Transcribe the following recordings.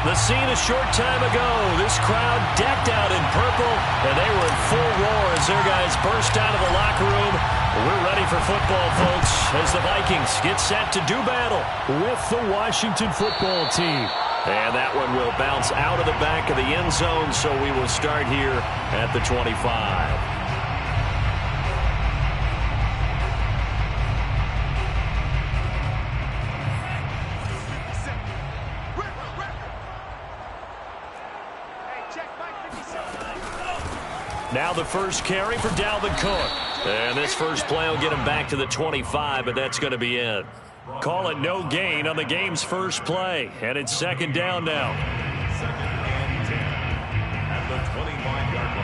The scene a short time ago. This crowd decked out in purple, and they were in full roar as their guys burst out of the locker room. We're ready for football, folks, as the Vikings get set to do battle with the Washington football team. And that one will bounce out of the back of the end zone, so we will start here at the 25. Now the first carry for Dalvin Cook. And this first play will get him back to the 25, but that's going to be it. Call it no gain on the game's first play. And it's second down now. Second and 10 at the 25-yard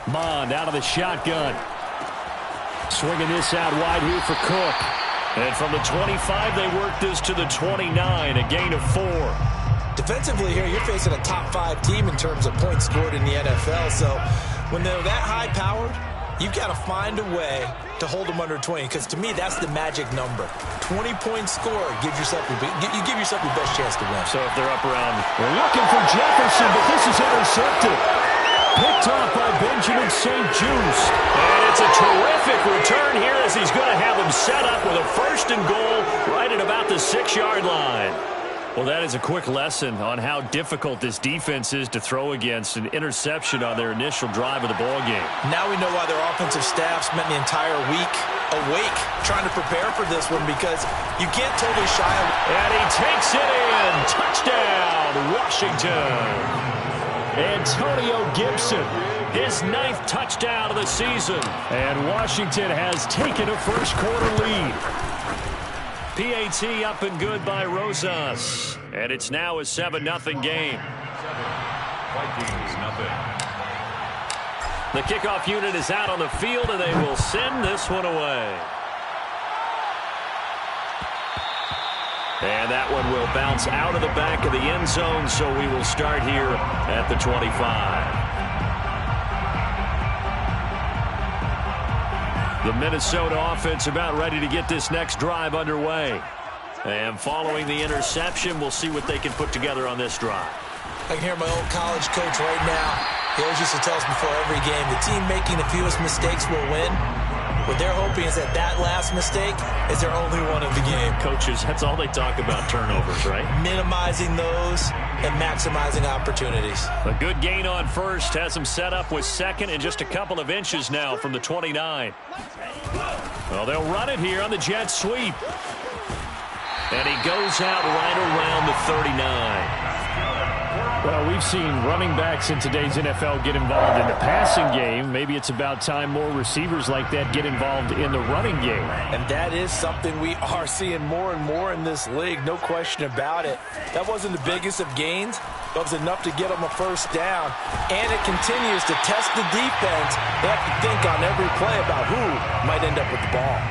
line. Bond out of the shotgun. Swinging this out wide here for Cook. And from the 25, they work this to the 29, a gain of 4. Defensively here, you're facing a top 5 team in terms of points scored in the NFL. So when they're that high-powered, you've got to find a way to hold them under 20. Because to me, that's the magic number. 20-point score, you give yourself your best chance to win. So if they're up around, we're looking for Jefferson, but this is intercepted. Picked off by Benjamin St. Just. And it's a terrific return here as he's going to have him set up with a first and goal right at about the 6-yard line. Well, that is a quick lesson on how difficult this defense is to throw against. An interception on their initial drive of the ballgame. Now we know why their offensive staff spent the entire week awake trying to prepare for this one, because you can't totally shy away. And he takes it in. Touchdown, Washington. Antonio Gibson, his 9th touchdown of the season. And Washington has taken a first-quarter lead. PAT up and good by Rosas. And it's now a 7-0 game. Vikings nothing. The kickoff unit is out on the field, and they will send this one away. And that one will bounce out of the back of the end zone, so we will start here at the 25. The Minnesota offense about ready to get this next drive underway. And following the interception, we'll see what they can put together on this drive. I can hear my old college coach right now. He always used to tell us before every game, the team making the fewest mistakes will win. What they're hoping is that last mistake is their only one of the game. Coaches, that's all they talk about, turnovers, right? Minimizing those and maximizing opportunities. A good gain on first has them set up with second and just a couple of inches now from the 29. Well, they'll run it here on the jet sweep. And he goes out right around the 39. Well, we've seen running backs in today's NFL get involved in the passing game. Maybe it's about time more receivers like that get involved in the running game. And that is something we are seeing more and more in this league, no question about it. That wasn't the biggest of gains. That was enough to get them a first down. And it continues to test the defense. They have to think on every play about who might end up with the ball.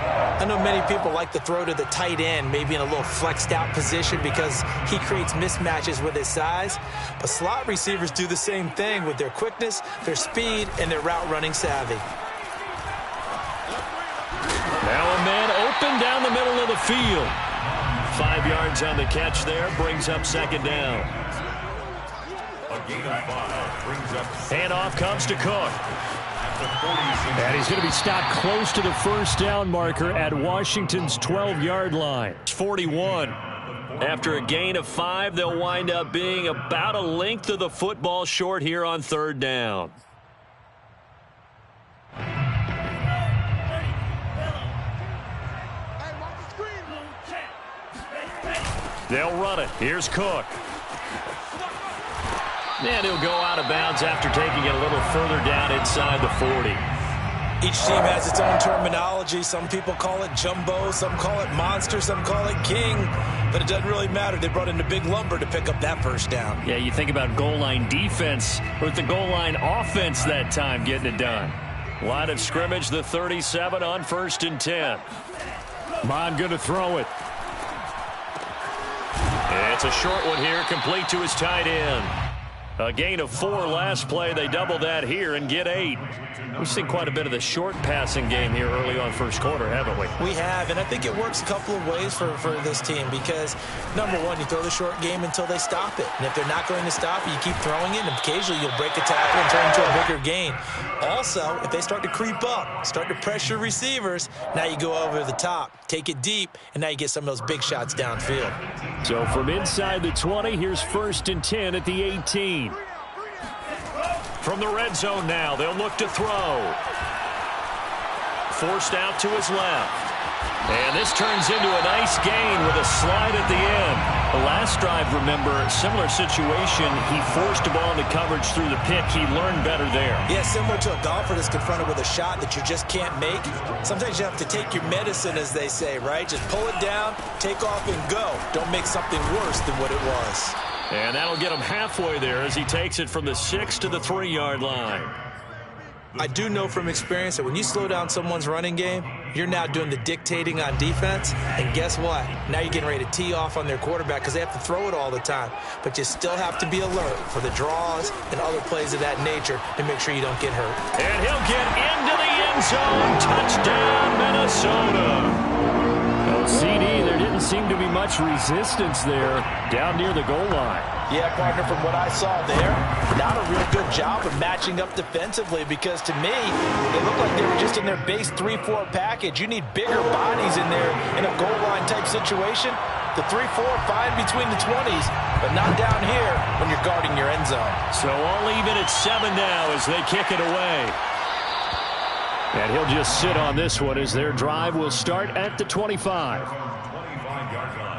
I know many people like to throw to the tight end, maybe in a little flexed out position because he creates mismatches with his size. But slot receivers do the same thing with their quickness, their speed, and their route running savvy. Now a man open down the middle of the field. 5 yards on the catch there, brings up second down. A gain of 5 brings up. Handoff comes to Cook. And he's going to be stopped close to the first down marker at Washington's 12-yard line. 41. After a gain of 5, they'll wind up being about a length of the football short here on third down. They'll run it. Here's Cook. And he'll go out of bounds after taking it a little further down inside the 40. Each team has its own terminology. Some people call it jumbo, some call it monster, some call it king. But it doesn't really matter. They brought in the big lumber to pick up that first down. Yeah, you think about goal line defense with the goal line offense that time getting it done. Line of scrimmage, the 37 on 1st and 10. Mon going to throw it. It's a short one here, complete to his tight end. A gain of 4 last play. They double that here and get 8. We've seen quite a bit of the short passing game here early on first quarter, haven't we? We have, and I think it works a couple of ways for this team because, number one, you throw the short game until they stop it. And if they're not going to stop it, you keep throwing it, and occasionally you'll break a tackle and turn into a bigger gain. Also, if they start to creep up, start to pressure receivers, now you go over the top, take it deep, and now you get some of those big shots downfield. So from inside the 20, here's 1st and 10 at the 18. From the red zone now, they'll look to throw. Forced out to his left. And this turns into a nice gain with a slide at the end. The last drive, remember, similar situation. He forced the ball into coverage through the pick. He learned better there. Yeah, similar to a golfer that's confronted with a shot that you just can't make. Sometimes you have to take your medicine, as they say, right? Just pull it down, take off, and go. Don't make something worse than what it was. And that'll get him halfway there as he takes it from the 6 to the 3-yard line. I do know from experience that when you slow down someone's running game, you're now doing the dictating on defense. And guess what? Now you're getting ready to tee off on their quarterback because they have to throw it all the time. But you still have to be alert for the draws and other plays of that nature to make sure you don't get hurt. And he'll get into the end zone. Touchdown, Minnesota. Well, CD, there didn't seem to be much resistance there down near the goal line. Yeah, partner, from what I saw there, not a real good job of matching up defensively because to me, it looked like they were just in their base 3-4 package. You need bigger bodies in there in a goal line type situation. The 3-4 fine between the 20s, but not down here when you're guarding your end zone. So all even at 7 now as they kick it away. And he'll just sit on this one as their drive will start at the 25. 25-yard line.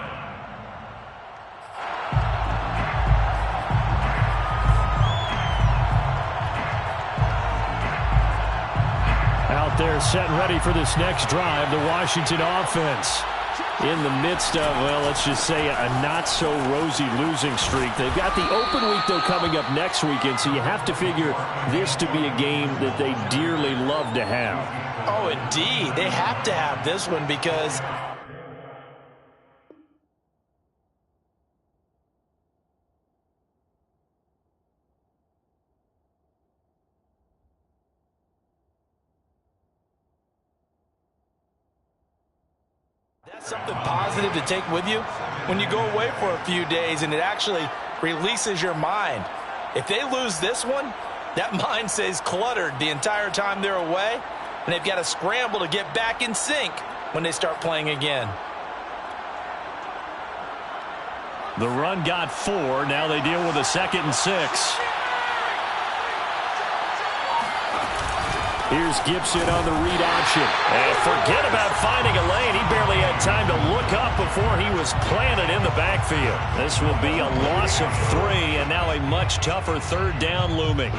Out there set and ready for this next drive, the Washington offense. In the midst of, well, let's just say a not-so-rosy losing streak. They've got the open week, though, coming up next weekend, so you have to figure this to be a game that they dearly love to have. Oh, indeed. They have to have this one because that's something positive to take with you when you go away for a few days, and it actually releases your mind. If they lose this one, that mind stays cluttered the entire time they're away, and they've got to scramble to get back in sync when they start playing again. The run got 4. Now they deal with a 2nd and 6. Here's Gibson on the read option. And forget about finding a lane. He barely had time to look up before he was planted in the backfield. This will be a loss of 3, and now a much tougher 3rd down looming.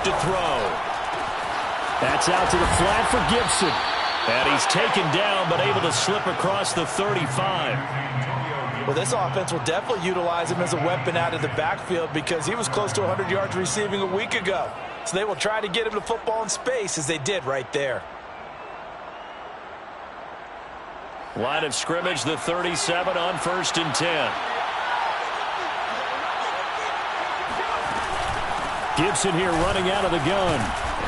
To throw. That's out to the flat for Gibson. And he's taken down, but able to slip across the 35. Well, this offense will definitely utilize him as a weapon out of the backfield because he was close to 100 yards receiving a week ago. So they will try to get him the football in space as they did right there. Line of scrimmage, the 37 on 1st and 10. Gibson here running out of the gun.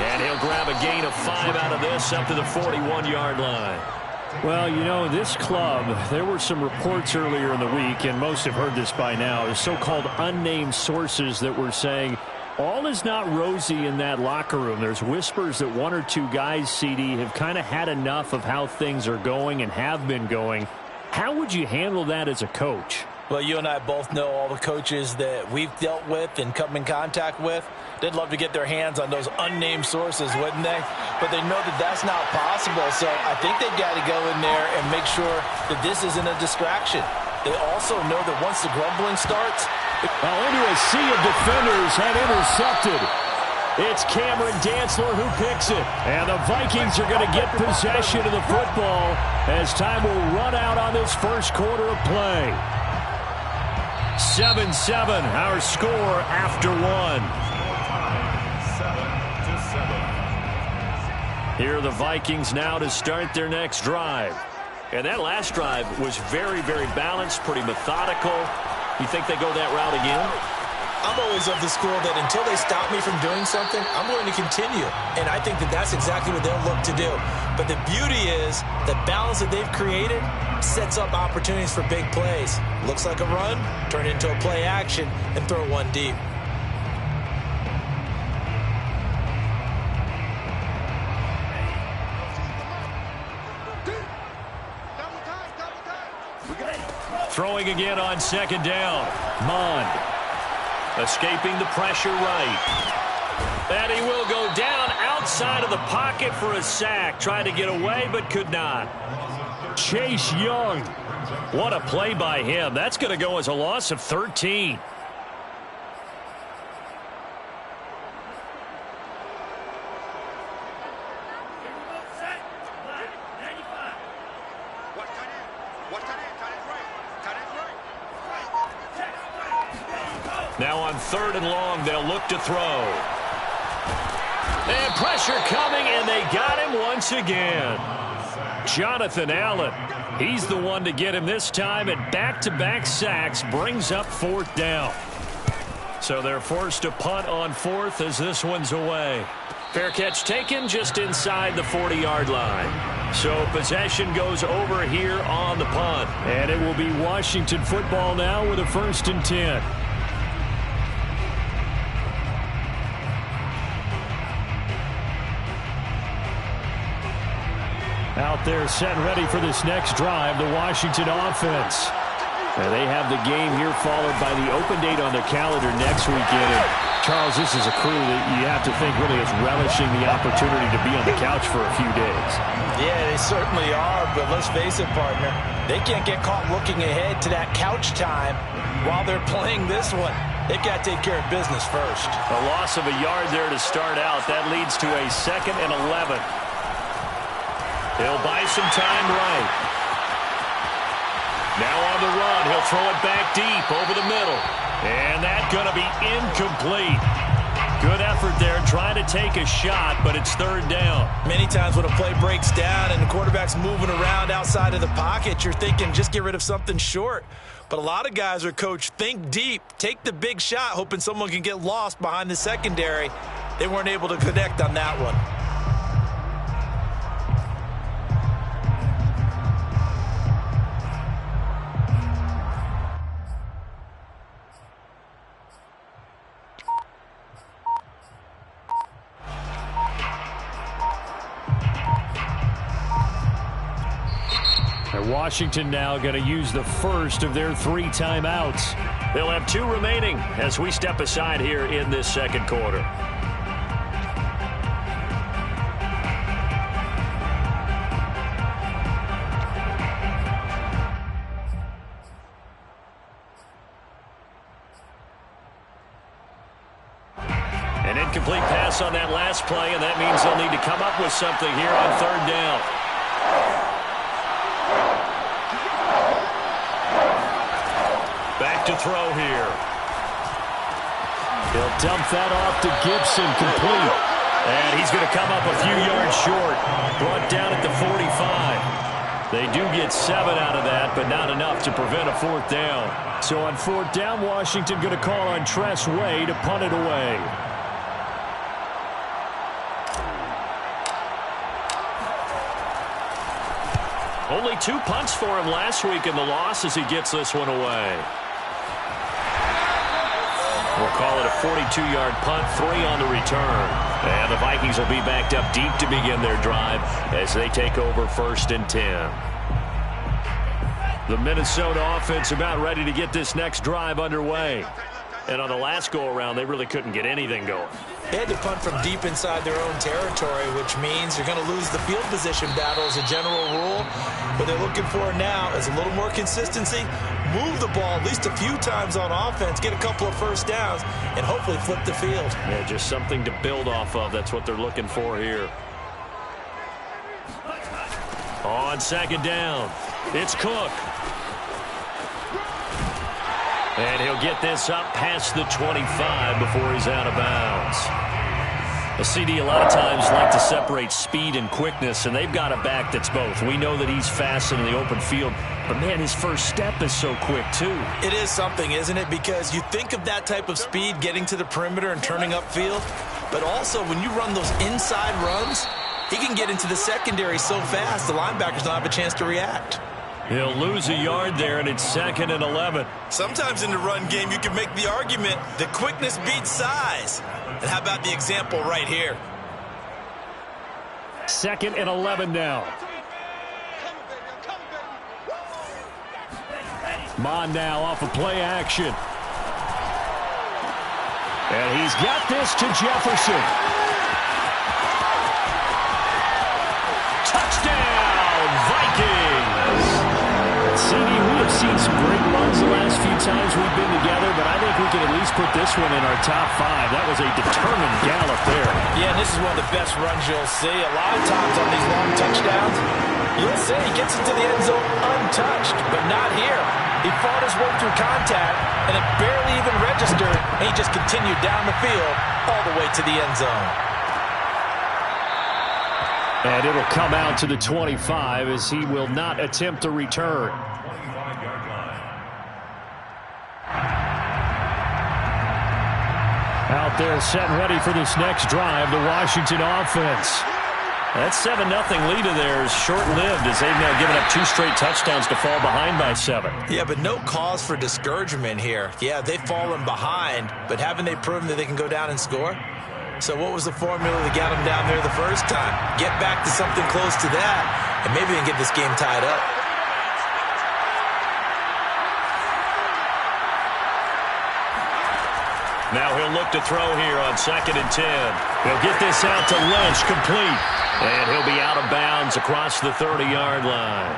And he'll grab a gain of 5 out of this up to the 41-yard line. Well, you know, this club, there were some reports earlier in the week, and most have heard this by now, is so-called unnamed sources that were saying all is not rosy in that locker room. There's whispers that 1 or 2 guys, CD, have kind of had enough of how things are going and have been going. How would you handle that as a coach? Well, you and I both know all the coaches that we've dealt with and come in contact with. They'd love to get their hands on those unnamed sources, wouldn't they? But they know that that's not possible, so I think they've got to go in there and make sure that this isn't a distraction. They also know that once the grumbling starts, Into a sea of defenders and intercepted. It's Cameron Dantzler who picks it. And the Vikings are going to get possession of the football as time will run out on this first quarter of play. 7-7, our score after one. 7-7. Here are the Vikings now to start their next drive. And that last drive was very, very balanced, pretty methodical. You think they go that route again? I'm always of the school that until they stop me from doing something, I'm going to continue. And I think that that's exactly what they'll look to do. But the beauty is the balance that they've created sets up opportunities for big plays. Looks like a run, turn into a play action, and throw one deep. Throwing again on second down. Mond escaping the pressure right. And he will go down outside of the pocket for a sack. Tried to get away but could not. Chase Young. What a play by him. That's going to go as a loss of 13. Now on 3rd and long, they'll look to throw. And pressure coming, and they got him once again. Jonathan Allen, he's the one to get him this time, and back-to-back sacks brings up 4th down. So they're forced to punt on 4th as this one's away. Fair catch taken just inside the 40-yard line. So possession goes over here on the punt. And it will be Washington football now with a 1st and 10. Out there set ready for this next drive, the Washington offense. And they have the game here followed by the open date on their calendar next weekend. And Charles, this is a crew that you have to think really is relishing the opportunity to be on the couch for a few days. Yeah, they certainly are, but let's face it, partner. They can't get caught looking ahead to that couch time while they're playing this one. They've got to take care of business first. A loss of a yard there to start out. That leads to a 2nd and 11. He'll buy some time right. Now on the run, he'll throw it back deep over the middle. And that's going to be incomplete. Good effort there trying to take a shot, but it's 3rd down. Many times when a play breaks down and the quarterback's moving around outside of the pocket, you're thinking just get rid of something short. But a lot of guys are coached, think deep, take the big shot, hoping someone can get lost behind the secondary. They weren't able to connect on that one. Washington now going to use the first of their 3 timeouts. They'll have 2 remaining as we step aside here in this 2nd quarter. An incomplete pass on that last play, and that means they'll need to come up with something here on 3rd down. To throw here. He'll dump that off to Gibson, complete. And he's going to come up a few yards short. Brought down at the 45. They do get 7 out of that, but not enough to prevent a 4th down. So on 4th down, Washington going to call on Tress Way to punt it away. Only 2 punts for him last week in the loss as he gets this one away. We'll call it a 42-yard punt, 3 on the return. And the Vikings will be backed up deep to begin their drive as they take over 1st and 10. The Minnesota offense about ready to get this next drive underway. And on the last go-around, they really couldn't get anything going. They had to punt from deep inside their own territory, which means you're going to lose the field position battle as a general rule. What they're looking for now is a little more consistency, move the ball at least a few times on offense, get a couple of first downs, and hopefully flip the field. Yeah, just something to build off of. That's what they're looking for here. On second down, it's Cook. And he'll get this up past the 25 before he's out of bounds. The CD a lot of times like to separate speed and quickness, and they've got a back that's both. We know that he's fast in the open field, but, man, his first step is so quick, too. It is something, isn't it? Because you think of that type of speed getting to the perimeter and turning upfield, but also when you run those inside runs, he can get into the secondary so fast the linebackers don't have a chance to react. He'll lose a yard there, and it's 2nd and 11. Sometimes in the run game, you can make the argument that quickness beats size. And how about the example right here? 2nd and 11 now. Mon now off of play action. And he's got this to Jefferson. Touchdown, Vikings! CD, we have seen some great runs the last few times we've been together, but I think we can at least put this one in our top 5. That was a determined gallop there. Yeah, and this is one of the best runs you'll see. A lot of times on these long touchdowns, you'll see he gets into the end zone untouched, but not here. He fought his way through contact, and it barely even registered, and he just continued down the field all the way to the end zone. And it'll come out to the 25 as he will not attempt a return. Out there set and ready for this next drive, the Washington offense. That 7-0 lead of theirs short-lived as they've now given up 2 straight touchdowns to fall behind by 7. Yeah, but no cause for discouragement here. Yeah, they've fallen behind, but haven't they proven that they can go down and score? So what was the formula that got them down there the first time? Get back to something close to that, and maybe they can get this game tied up. Now he'll look to throw here on 2nd and 10. He'll get this out to Lynch, complete. And he'll be out of bounds across the 30-yard line.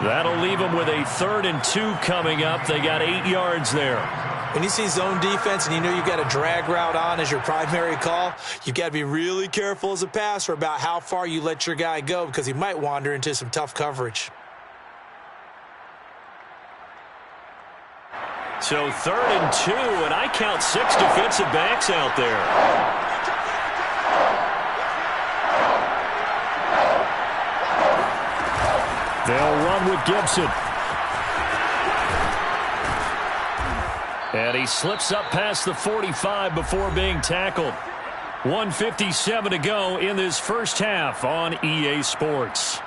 That'll leave him with a 3rd and 2 coming up. They got 8 yards there. When you see zone defense and you know you've got a drag route on as your primary call, you've got to be really careful as a passer about how far you let your guy go because he might wander into some tough coverage. So 3rd and 2, and I count 6 defensive backs out there. They'll run with Gibson. And he slips up past the 45 before being tackled. 1:57 to go in this first half on EA Sports.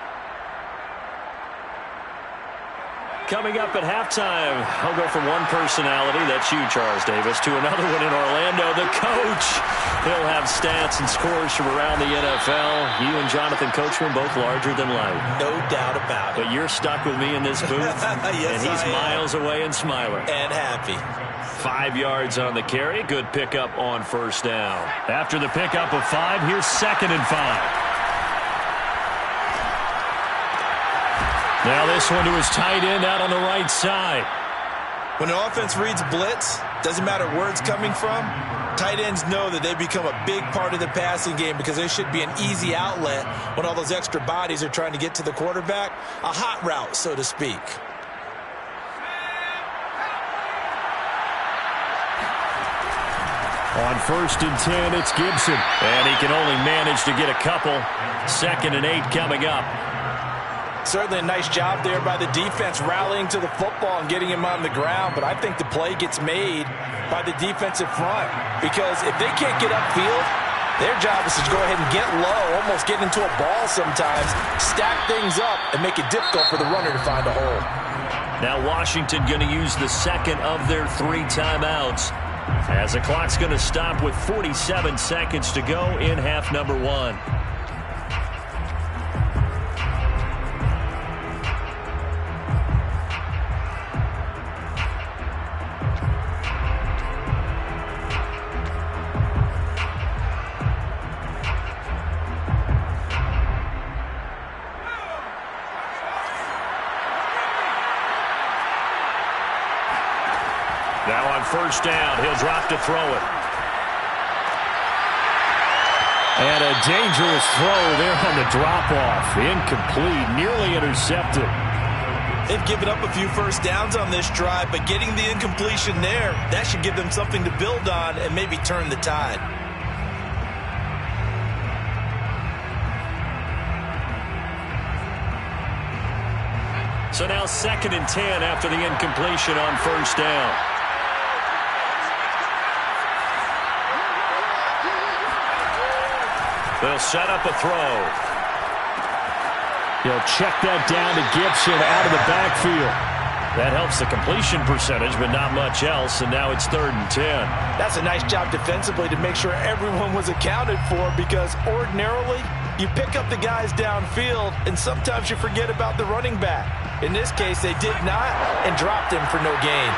Coming up at halftime, I'll go from one personality, that's you, Charles Davis, to another one in Orlando, the coach. He'll have stats and scores from around the NFL. You and Jonathan Coachman, both larger than life. No doubt about it. But you're stuck with me in this booth, yes, and he's miles away and smiling. And happy. 5 yards on the carry, good pickup on first down. After the pickup of 5, here's 2nd and 5. Now this one to his tight end out on the right side. When an offense reads blitz, doesn't matter where it's coming from, tight ends know that they become a big part of the passing game because there should be an easy outlet when all those extra bodies are trying to get to the quarterback. A hot route, so to speak. On 1st and 10, it's Gibson. And he can only manage to get a couple. 2nd and 8 coming up. Certainly a nice job there by the defense rallying to the football and getting him on the ground, but I think the play gets made by the defensive front because if they can't get upfield, their job is to go ahead and get low, almost get into a ball sometimes, stack things up, and make it difficult for the runner to find a hole. Now Washington going to use the 2nd of their 3 timeouts as the clock's going to stop with 47 seconds to go in half number 1. first down. He'll drop to throw it. And a dangerous throw there on the drop-off. Incomplete, nearly intercepted. They've given up a few first downs on this drive, but getting the incompletion there, that should give them something to build on and maybe turn the tide. So now 2nd and 10 after the incompletion on first down. They'll set up a throw. He'll check that down to Gibson out of the backfield. That helps the completion percentage, but not much else, and now it's 3rd and 10. That's a nice job defensively to make sure everyone was accounted for, because ordinarily you pick up the guys downfield and sometimes you forget about the running back. In this case, they did not and dropped him for no gain.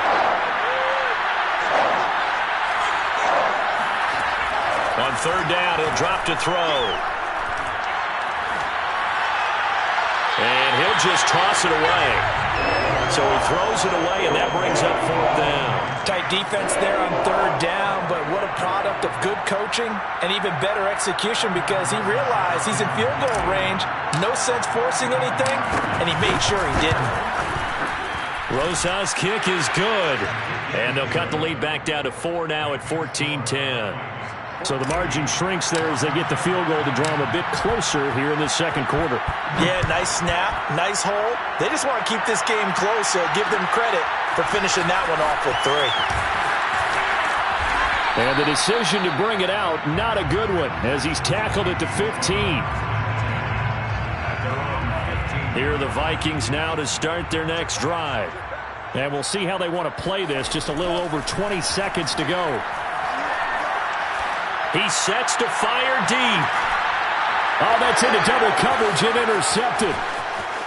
On 3rd down, he'll drop to throw. And he'll just toss it away. So he throws it away, and that brings up 4th down. Tight defense there on 3rd down, but what a product of good coaching and even better execution, because he realized he's in field goal range, no sense forcing anything, and he made sure he didn't. Rosas' kick is good, and they'll cut the lead back down to 4 now at 14-10. So the margin shrinks there as they get the field goal to draw them a bit closer here in the 2nd quarter. Yeah, nice snap, nice hole. They just want to keep this game close, so give them credit for finishing that one off with 3. And the decision to bring it out, not a good one, as he's tackled it to 15. Here are the Vikings now to start their next drive. And we'll see how they want to play this. Just a little over 20 seconds to go. He sets to fire deep. Oh, that's into double coverage and intercepted.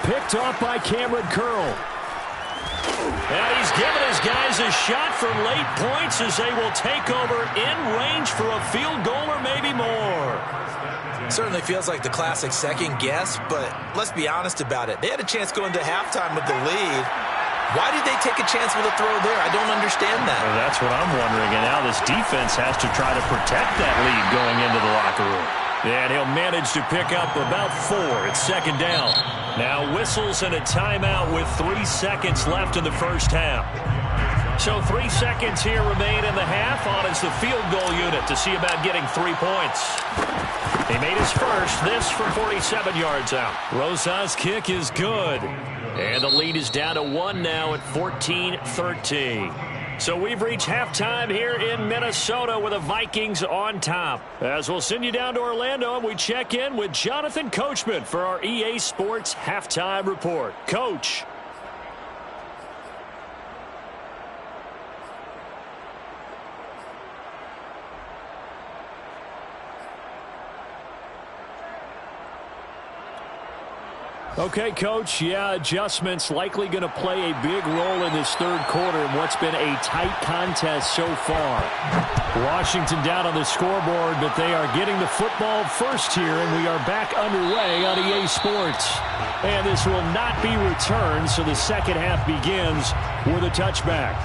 Picked off by Cameron Curl. And he's given his guys a shot for late points as they will take over in range for a field goal or maybe more. Certainly feels like the classic second guess, but let's be honest about it. They had a chance going to halftime with the lead. Why did they take a chance with a throw there? I don't understand that. Well, that's what I'm wondering. And now this defense has to try to protect that lead going into the locker room. And he'll manage to pick up about 4. It's 2nd down. Now whistles and a timeout with 3 seconds left in the first half. So 3 seconds here remain in the half on as the field goal unit to see about getting 3 points. He made his first, this from 47 yards out. Rosas' kick is good. And the lead is down to 1 now at 14-13. So we've reached halftime here in Minnesota with the Vikings on top. As we'll send you down to Orlando, and we check in with Jonathan Coachman for our EA Sports Halftime Report. Coach. Okay, Coach, yeah, adjustments likely going to play a big role in this 3rd quarter in what's been a tight contest so far. Washington down on the scoreboard, but they are getting the football first here, and we are back underway on EA Sports. And this will not be returned, so the second half begins with a touchback.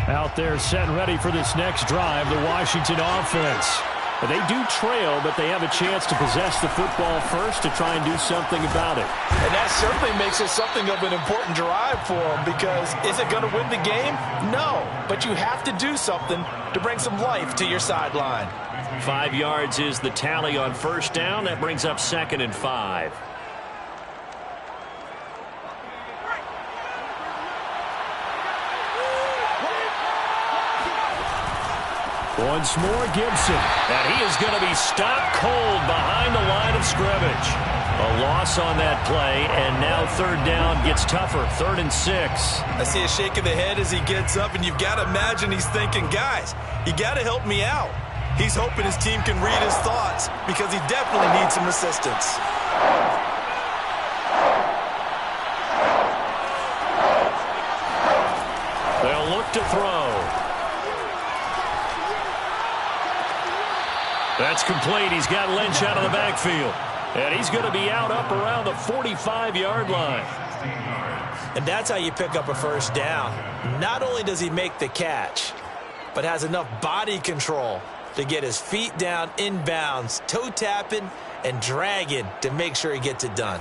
Out there set and ready for this next drive, the Washington offense. They do trail, but they have a chance to possess the football first to try and do something about it. And that certainly makes it something of an important drive for them, because is it going to win the game? No, but you have to do something to bring some life to your sideline. 5 yards is the tally on first down. That brings up 2nd and 5. Once more, Gibson. And he is going to be stopped cold behind the line of scrimmage. A loss on that play, and now 3rd down gets tougher. 3rd and 6. I see a shake of the head as he gets up, and you've got to imagine he's thinking, guys, you got to help me out. He's hoping his team can read his thoughts, because he definitely needs some assistance. They'll look to throw. That's complete. He's got Lynch out of the backfield. And he's going to be out up around the 45-yard line. And that's how you pick up a first down. Not only does he make the catch, but has enough body control to get his feet down inbounds, toe tapping and dragging to make sure he gets it done.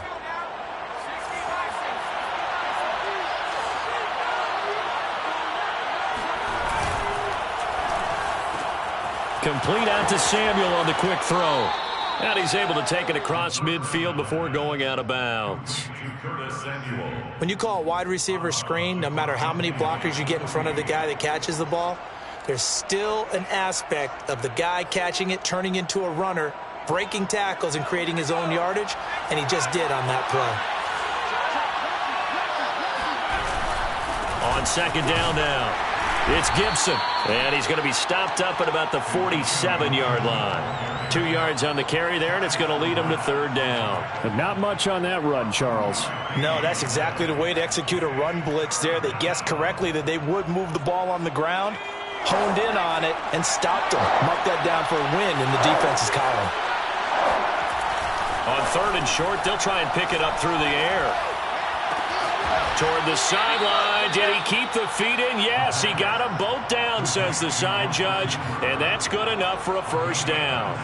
Complete out to Samuel on the quick throw. And he's able to take it across midfield before going out of bounds. When you call a wide receiver screen, no matter how many blockers you get in front of the guy that catches the ball, there's still an aspect of the guy catching it, turning into a runner, breaking tackles and creating his own yardage, and he just did on that play. On second down now, it's Gibson. And he's going to be stopped up at about the 47-yard line. 2 yards on the carry there, and it's going to lead him to third down. But not much on that run, Charles. No, that's exactly the way to execute a run blitz there. They guessed correctly that they would move the ball on the ground, honed in on it, and stopped them. Mark that down for a win in the defense's column. On third and short, they'll try and pick it up through the air. Toward the sideline. Did he keep the feet in? Yes, he got them both down, says the side judge, and that's good enough for a first down.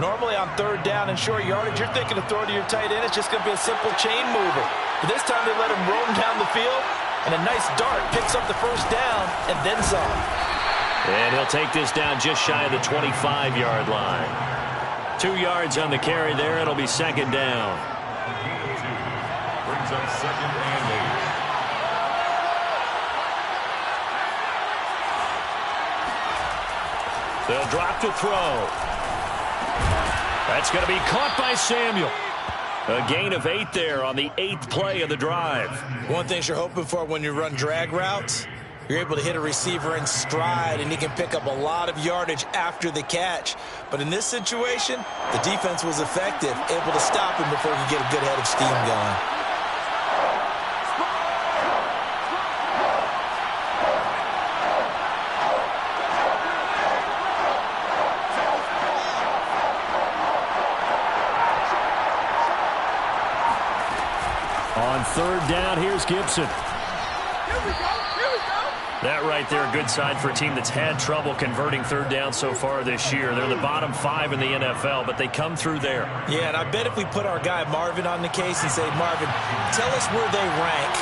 Normally on third down and short yardage, you're thinking to throw to your tight end. It's just going to be a simple chain mover. But this time they let him roam down the field, and a nice dart picks up the first down and then some. And he'll take this down just shy of the 25-yard line. 2 yards on the carry there. It'll be second down. Brings up second and 8. They'll drop to throw. That's going to be caught by Samuel. A gain of 8 there on the 8th play of the drive. One thing you're hoping for when you run drag routes, you're able to hit a receiver in stride, and he can pick up a lot of yardage after the catch. But in this situation, the defense was effective, able to stop him before he could get a good head of steam going. On third down, here's Gibson. That right there, a good sign for a team that's had trouble converting third down so far this year. They're the bottom 5 in the NFL, but they come through there. Yeah, and I bet if we put our guy Marvin on the case and say, Marvin, tell us where they rank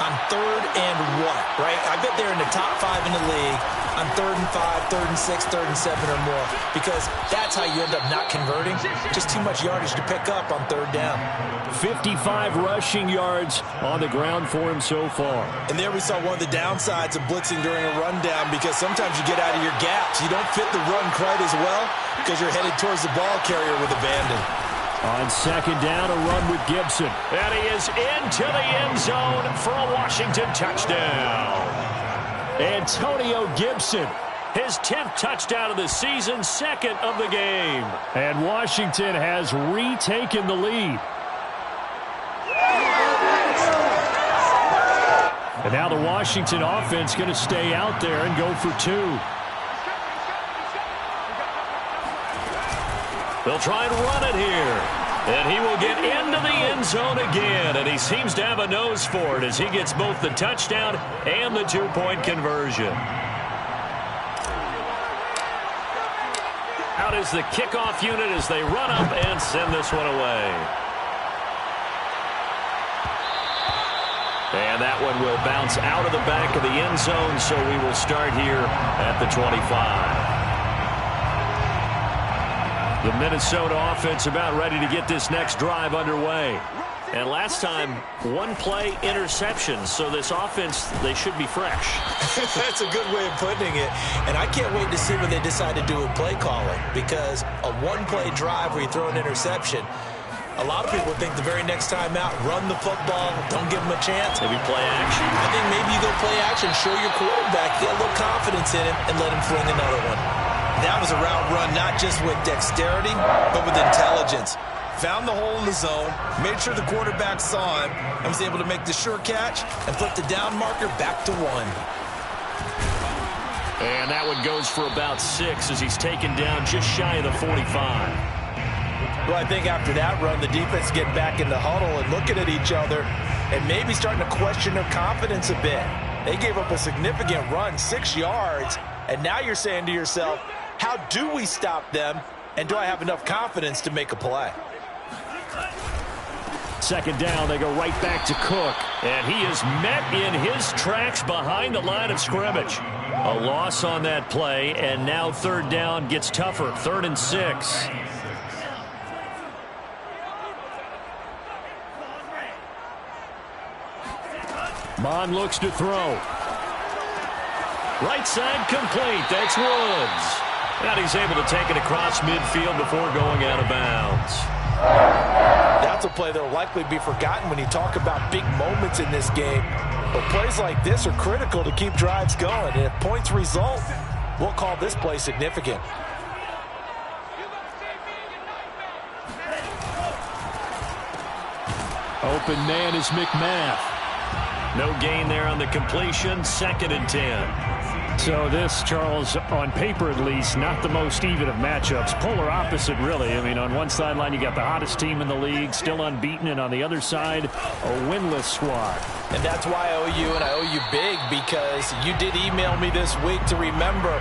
on third and what, right? I bet they're in the top 5 in the league on third and 5, third and 6, third and 7 or more, because that's how you end up not converting. Just too much yardage to pick up on third down. 55 rushing yards on the ground for him so far. And there we saw one of the downsides of blitzing during a rundown, because sometimes you get out of your gaps. You don't fit the run quite as well because you're headed towards the ball carrier with abandon. On second down, a run with Gibson. And he is into the end zone for a Washington touchdown. Antonio Gibson. His 10th touchdown of the season, 2nd of the game. And Washington has retaken the lead. And now the Washington offense going to stay out there and go for 2. They'll try and run it here. And he will get into the end zone again. And he seems to have a nose for it as he gets both the touchdown and the 2-point conversion. Out is the kickoff unit as they run up and send this one away. And that one will bounce out of the back of the end zone, so we will start here at the 25. The Minnesota offense about ready to get this next drive underway. And last time, 1-play interception, so this offense, they should be fresh. That's a good way of putting it. And I can't wait to see what they decide to do with play calling, because a 1-play drive where you throw an interception, a lot of people think the very next time out, run the football, don't give them a chance. Maybe play action. I think maybe you go play action, show your quarterback, get a little confidence in him, and let him fling another one. That was a route run not just with dexterity, but with intelligence. Found the hole in the zone, made sure the quarterback saw him, and was able to make the sure catch and put the down marker back to 1. And that one goes for about 6 as he's taken down just shy of the 45. Well, I think after that run, the defense get back in the huddle and looking at each other and maybe starting to question their confidence a bit. They gave up a significant run, 6 yards, and now you're saying to yourself, how do we stop them, and do I have enough confidence to make a play? Second down, they go right back to Cook. And he is met in his tracks behind the line of scrimmage. A loss on that play, and now third down gets tougher. 3rd and 6. Mon looks to throw. Right side complete. That's Woods. And he's able to take it across midfield before going out of bounds. That's a play that will likely be forgotten when you talk about big moments in this game. But plays like this are critical to keep drives going. And if points result, we'll call this play significant. Open man is McMath. No gain there on the completion. 2nd and 10. So this, Charles, on paper at least, not the most even of matchups. Polar opposite, really. I mean, on one sideline, you got the hottest team in the league, still unbeaten, and on the other side, a winless squad. And that's why I owe you, and I owe you big, because you did email me this week to remember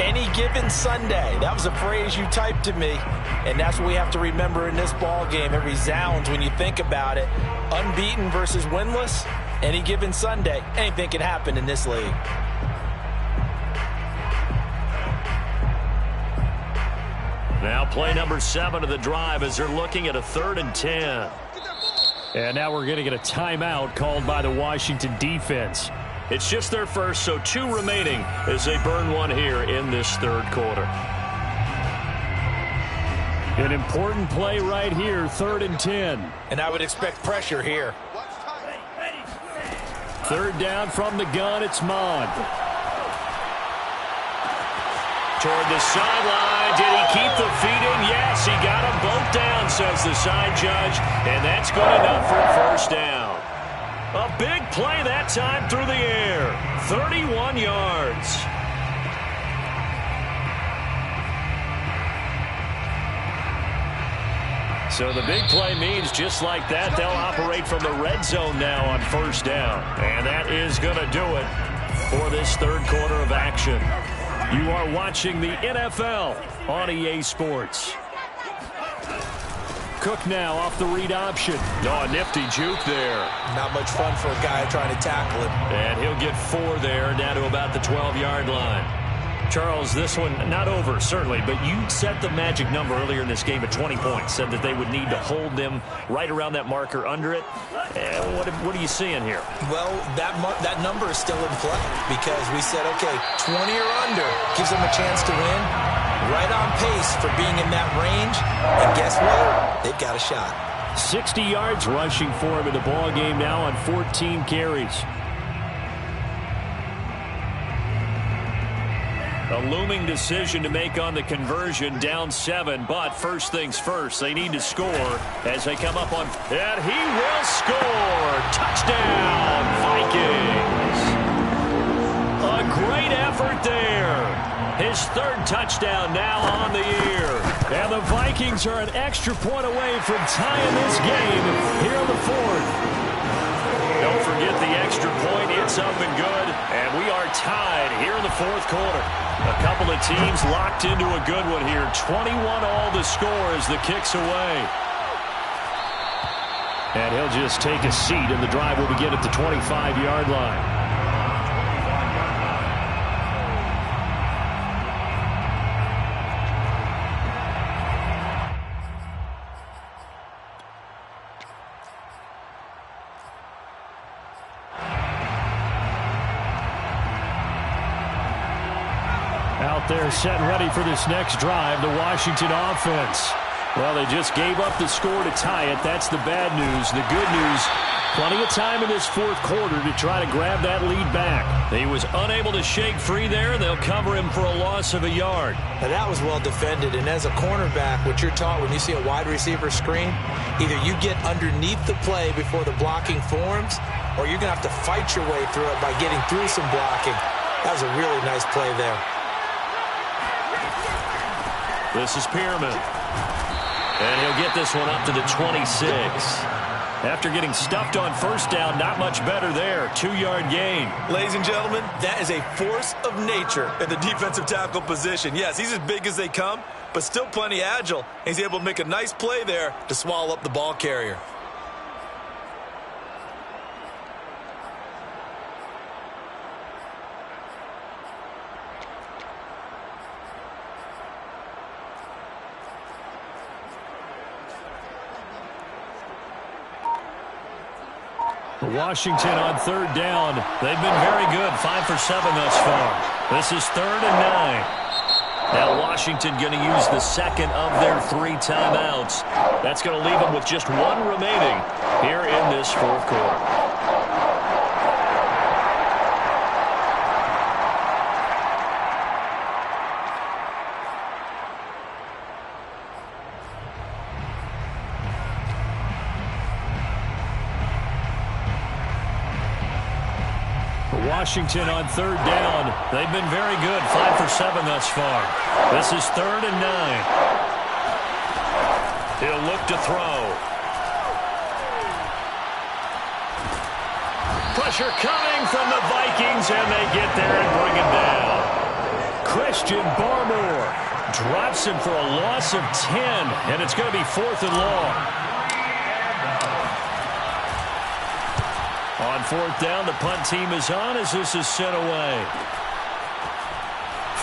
any given Sunday. That was a phrase you typed to me, and that's what we have to remember in this ball game. It resounds when you think about it. Unbeaten versus winless, any given Sunday, anything can happen in this league. Now play number 7 of the drive as they're looking at a 3rd and 10. And now we're going to get a timeout called by the Washington defense. It's just their first, so 2 remaining as they burn one here in this 3rd quarter. An important play right here, 3rd and 10. And I would expect pressure here. 3rd down from the gun, it's Mon. Toward the sideline. Did he keep the feet in? Yes, he got them both down, says the side judge. And that's good enough for a 1st down. A big play that time through the air. 31 yards. So the big play means just like that, they'll operate from the red zone now on 1st down. And that is going to do it for this 3rd quarter of action. You are watching the NFL on EA Sports. Cook now off the read option. Oh, a nifty juke there. Not much fun for a guy trying to tackle it. And he'll get 4 there, down to about the 12-yard line. Charles, this one not over, certainly, but you set the magic number earlier in this game at 20 points, said that they would need to hold them right around that marker under it. What are you seeing here? Well, that number is still in play because we said, okay, 20 or under gives them a chance to win. Right on pace for being in that range. And guess what? They've got a shot. 60 yards rushing for him in the ball game now on 14 carries. A looming decision to make on the conversion, down 7, but first things first, they need to score as they come up on, and he will score! Touchdown, Vikings! A great effort there. His 3rd touchdown now on the year. And the Vikings are an extra point away from tying this game here in the 4th. Don't forget the extra point. It's up and good. And we are tied here in the 4th quarter. A couple of teams locked into a good one here. 21 all the score as the kick's away. And he'll just take a seat, and the drive will begin at the 25-yard line. Out there set and ready for this next drive, the Washington offense. Well, they just gave up the score to tie it. That's the bad news. The good news, plenty of time in this 4th quarter to try to grab that lead back. He was unable to shake free there. They'll cover him for a loss of a yard. Now, that was well defended. And as a cornerback, what you're taught when you see a wide receiver screen, either you get underneath the play before the blocking forms, or you're going to have to fight your way through it by getting through some blocking. That was a really nice play there. This is Pierman. And he'll get this one up to the 26. After getting stuffed on first down, not much better there. 2-yard gain. Ladies and gentlemen, that is a force of nature in the defensive tackle position. Yes, he's as big as they come, but still plenty agile. He's able to make a nice play there to swallow up the ball carrier. Washington on third down. They've been very good, 5 for 7 thus far. This is 3rd and 9. Now Washington going to use the second of their 3 timeouts. That's going to leave them with just 1 remaining here in this 4th quarter. Washington on third down. They've been very good, 5 for 7 thus far. This is 3rd and 9. He'll look to throw. Pressure coming from the Vikings, and they get there and bring him down. Christian Barmore drops him for a loss of 10, and it's going to be 4th and long. On 4th down, the punt team is on as this is sent away.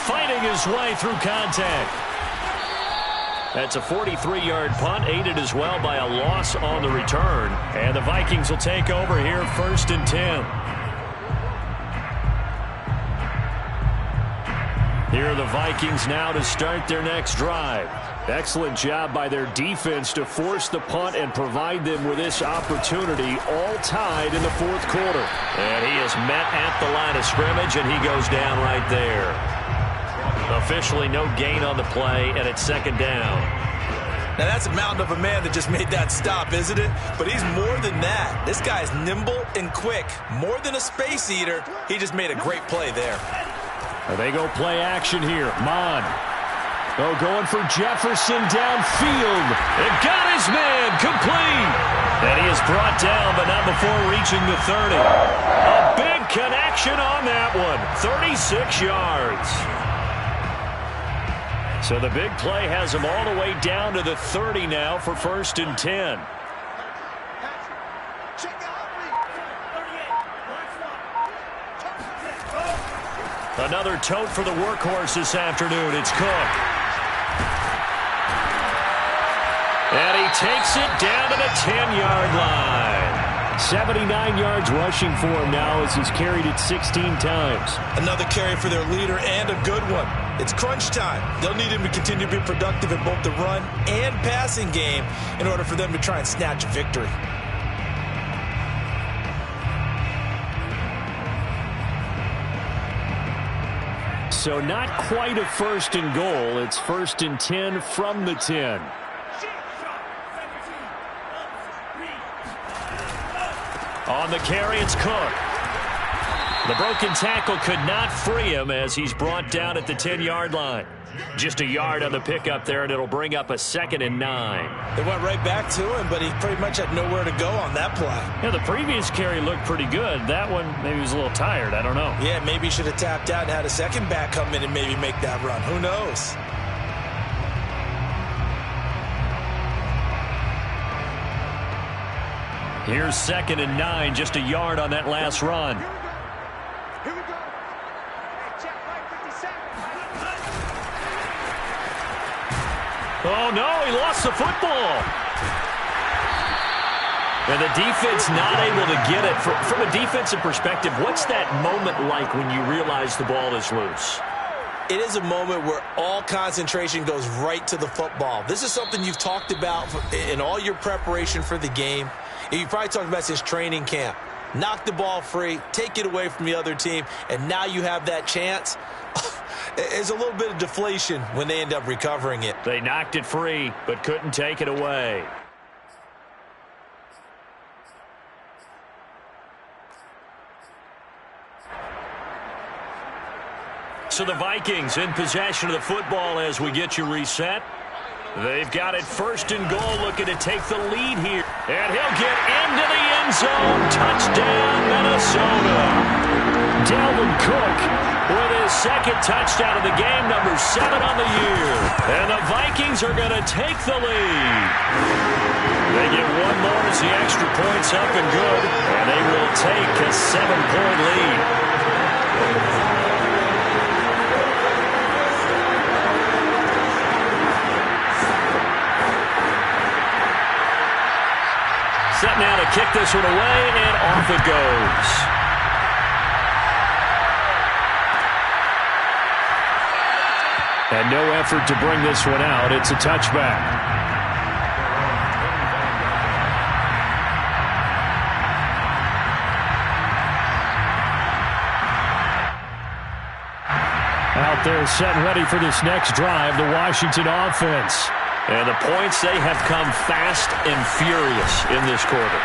Fighting his way through contact. That's a 43-yard punt, aided as well by a loss on the return. And the Vikings will take over here, 1st and 10. Here are the Vikings now to start their next drive. Excellent job by their defense to force the punt and provide them with this opportunity, all tied in the 4th quarter. And he is met at the line of scrimmage, and he goes down right there. Officially no gain on the play, and it's 2nd down. Now that's a mountain of a man that just made that stop, isn't it? But he's more than that. This guy's nimble and quick. More than a space eater, he just made a great play there. They go play action here. Mon. Oh, going for Jefferson downfield. It got his man complete. And he is brought down, but not before reaching the 30. A big connection on that one. 36 yards. So the big play has him all the way down to the 30 now for 1st and 10. Another tote for the workhorse this afternoon. It's Cook. And he takes it down to the 10-yard line. 79 yards rushing for him now as he's carried it 16 times. Another carry for their leader and a good one. It's crunch time. They'll need him to continue to be productive in both the run and passing game in order for them to try and snatch a victory. So not quite a 1st and goal. It's 1st and 10 from the 10. On the carry, it's Cook. The broken tackle could not free him as he's brought down at the 10-yard line. Just a yard on the pickup there, and it'll bring up a 2nd and 9. They went right back to him, but he pretty much had nowhere to go on that play. Yeah, the previous carry looked pretty good. That one, maybe he was a little tired. I don't know. Yeah, maybe he should have tapped out and had a second back come in and maybe make that run. Who knows? Here's 2nd and 9, just a yard on that last run. Here we go. Hey, check right 57. Oh, no, he lost the football. And the defense not able to get it. From a defensive perspective, what's that moment like when you realize the ball is loose? It is a moment where all concentration goes right to the football. This is something you've talked about in all your preparation for the game. You probably talked about since training camp. Knock the ball free, take it away from the other team, and now you have that chance. There's a little bit of deflation when they end up recovering it. They knocked it free, but couldn't take it away. So the Vikings in possession of the football as we get you reset. They've got it first and goal, looking to take the lead here. And he'll get into the end zone. Touchdown, Minnesota. Dalvin Cook with his second touchdown of the game, number 7 on the year. And the Vikings are going to take the lead. They get one more as the extra point's up and good. And they will take a 7-point lead. Set now to kick this one away, and off it goes. And no effort to bring this one out. It's a touchback. Out there set and ready for this next drive, the Washington offense. And the points, they have come fast and furious in this quarter.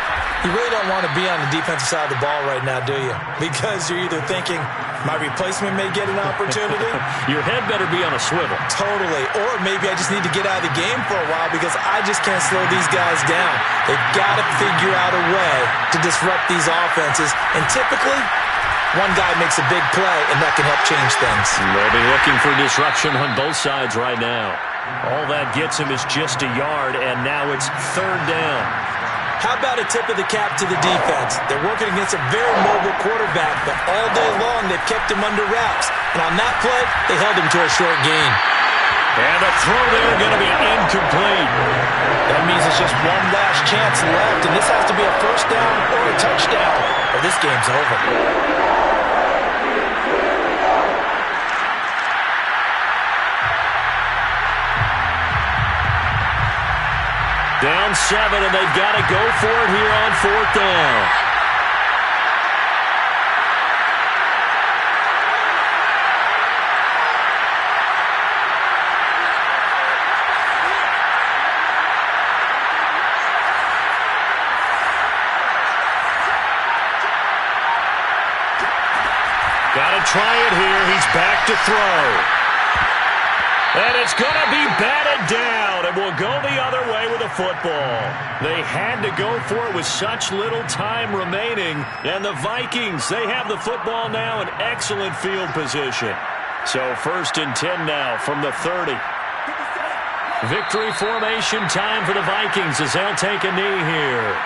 You really don't want to be on the defensive side of the ball right now, do you? Because you're either thinking, my replacement may get an opportunity. Your head better be on a swivel. Totally. Or maybe I just need to get out of the game for a while because I just can't slow these guys down. They've got to figure out a way to disrupt these offenses. And typically, one guy makes a big play, and that can help change things. They'll be looking for disruption on both sides right now. All that gets him is just a yard, and now it's 3rd down. How about a tip of the cap to the defense? They're working against a very mobile quarterback, but all day long they've kept him under wraps. And on that play, they held him to a short gain. And the throw there going to be incomplete. That means it's just one last chance left, and this has to be a first down or a touchdown, or this game's over. Down 7, and they've got to go for it here on 4th down. Got to try it here. He's back to throw. And it's going to be batted down, and will go the other way with the football. They had to go for it with such little time remaining. And the Vikings, they have the football now in excellent field position. So 1st and 10 now from the 30. Victory formation time for the Vikings as they'll take a knee here.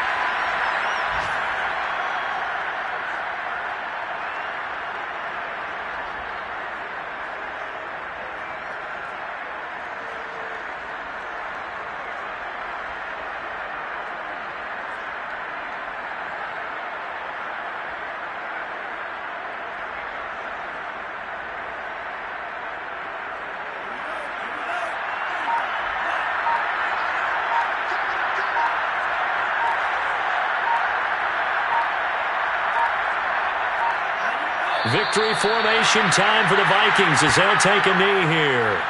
Victory formation time for the Vikings as they'll take a knee here.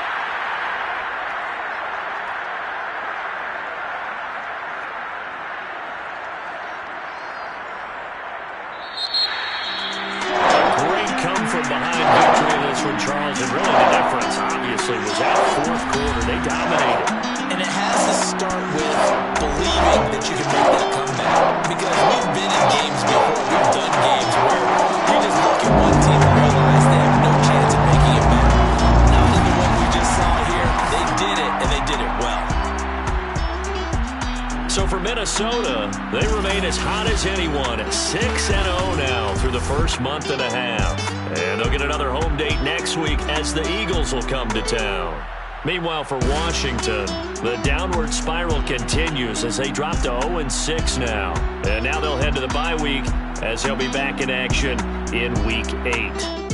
Great come from behind victory in this one, Charles. And really the difference, obviously, was that 4th quarter. They dominated. And it has to start with believing that you can make that comeback. Because we've been in games before. We've done games where you just look at one team and realize they have no chance of making it back. Not in the one we just saw here. They did it, and they did it well. So for Minnesota, they remain as hot as anyone at 6-0 now through the first month and a half. And they'll get another home date next week as the Eagles will come to town. Meanwhile, for Washington, the downward spiral continues as they drop to 0-6 now. And now they'll head to the bye week as they'll be back in action in Week 8.